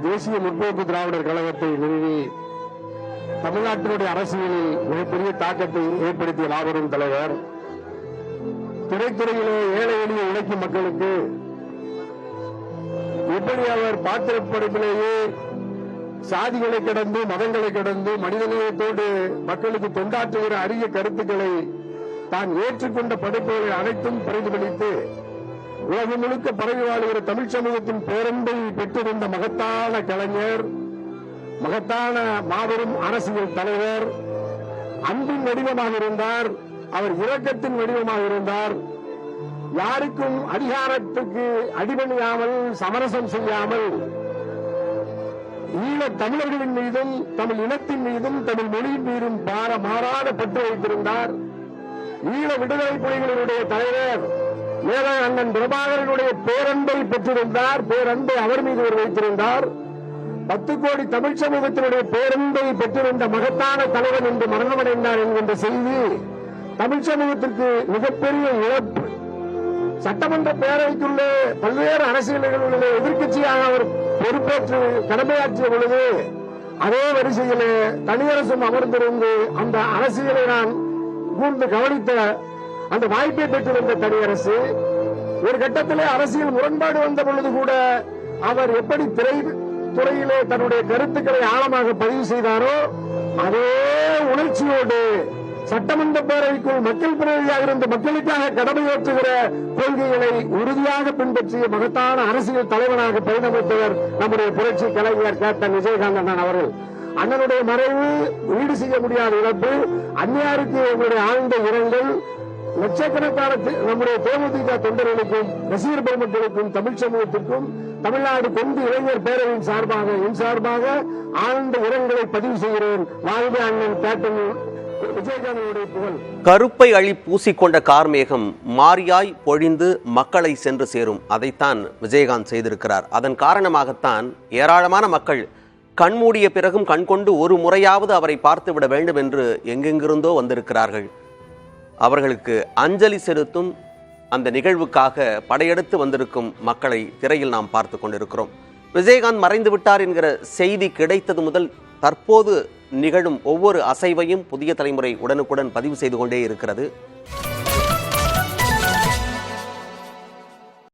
தேசிய முற்போக்கு திராவிடர் கழகத்தை நிறுவி தமிழ்நாட்டினுடைய அரசியலில் மிகப்பெரிய தாக்கத்தை ஏற்படுத்திய லாபரும் தலைவர். திரைத்துறையிலே ஏழை எளிய உழைக்கும் மக்களுக்கு எப்படி அவர் பாத்திரப்படைப்பிலேயே சாதிகளை கடந்து மதங்களை கடந்து மனிதநேயத்தோடு மக்களுக்கு தொண்டாற்றுகிற அரிய கருத்துக்களை தான் ஏற்றுக்கொண்ட படைப்புகளை அனைத்தும் பிரதிபலித்து உலகம் முழுக்க பரவி வாழ்கிற தமிழ் சமூகத்தின் பேரன்பை பெற்றிருந்த மகத்தான கலைஞர், மகத்தான மாபெரும் அரசியல் தலைவர். அன்பின் வடிவமாக இருந்தார், அவர் இரக்கத்தின் வடிவமாக இருந்தார். யாருக்கும் அதிகாரத்துக்கு அடிபணியாமல் சமரசம் செய்யாமல் ஈழ தமிழர்களின் மீதும் தமிழ் இனத்தின் மீதும் தமிழ் மொழியின் மீதும் மாறாத பற்று வைத்திருந்தார். ஈழ விடுதலை புலிகளினுடைய தலைவர் மேலே அண்ணன் பிரபாகரனுடைய பேரன்பை பெற்றிருந்தார். பேரன்பை அவர் மீது அவர் வைத்திருந்தார். 10 கோடி தமிழ் சமூகத்தினுடைய பேரன்பை பெற்றிருந்த மகத்தான தலைவர் என்று மரணமடைந்தார் என்கின்ற செய்தி தமிழ் சமூகத்திற்கு மிகப்பெரிய இழப்பு. சட்டமன்ற பேரவைக்குள்ளே பல்வேறு அரசியல்களிலே எதிர்க்கட்சியாக அவர் பொறுப்பேற்று கடமையாற்றிய பொழுது அதே வரிசையிலே தனியரசும் அமர்ந்திருந்து அந்த அரசியலை நான் கூர்ந்து கவனித்த அந்த வாய்ப்பை பெற்றிருந்த தனியரசு ஒரு கட்டத்திலே அரசியல் முரண்பாடு வந்த பொழுது கூட அவர் எப்படி துறையிலே தன்னுடைய கருத்துக்களை ஆழமாக பதிவு செய்தாரோ அதே உணர்ச்சியோடு சட்டமன்ற பேரவைக்குள் மக்கள் பிரதிநிதியாக இருந்த மக்களுக்காக கடமையாற்றுகிற கொள்கைகளை உறுதியாக பின்பற்றிய மகத்தான அரசியல் தலைவனாக பரிணமித்தவர் நம்முடைய புரட்சி கலைஞர் கேப்டன் விஜயகாந்த் அண்ணன் அவர்கள். அண்ணனுடைய மறைவு ஈடு செய்ய முடியாத இழப்பு. அந்நியாருக்கு எங்களுடைய ஆழ்ந்த இரங்கல். லட்சக்கணக்கான நம்முடைய தேமுதிக தொண்டர்களுக்கும் ரசிகர் பெருமக்களுக்கும் தமிழ் சமூகத்திற்கும் தமிழ்நாடு கொண்டு இளைஞர் பேரவையின் சார்பாக என் சார்பாக ஆழ்ந்த இரங்கலை பதிவு செய்கிறேன். வாழ்க அண்ணன் கேப்டன் விஜயகாந்தனுடைய புகழ். கருப்பை அழி பூசிக்கொண்ட கார்மேகம் மாரியாய் பொழிந்து மக்களை சென்று சேரும். அதைத்தான் விஜயகாந்த் செய்திருக்கிறார். அதன் காரணமாகத்தான் ஏராளமான மக்கள் கண்மூடிய பிறகும் கண்கொண்டு ஒரு முறையாவது அவரை பார்த்துவிட வேண்டும் என்று எங்கெங்கிருந்தோ வந்திருக்கிறார்கள். அவர்களுக்கு அஞ்சலி செலுத்தும் அந்த நிகழ்வுக்காக படையெடுத்து வந்திருக்கும் மக்களை திரையில் நாம் பார்த்து கொண்டிருக்கிறோம். விஜயகாந்த் மறைந்து விட்டார் என்கிற செய்தி கிடைத்தது முதல் தற்போது நிகழும் ஒவ்வொரு அசைவையும் புதிய தலைமுறை உடனுக்குடன் பதிவு செய்து கொண்டே இருக்கிறது.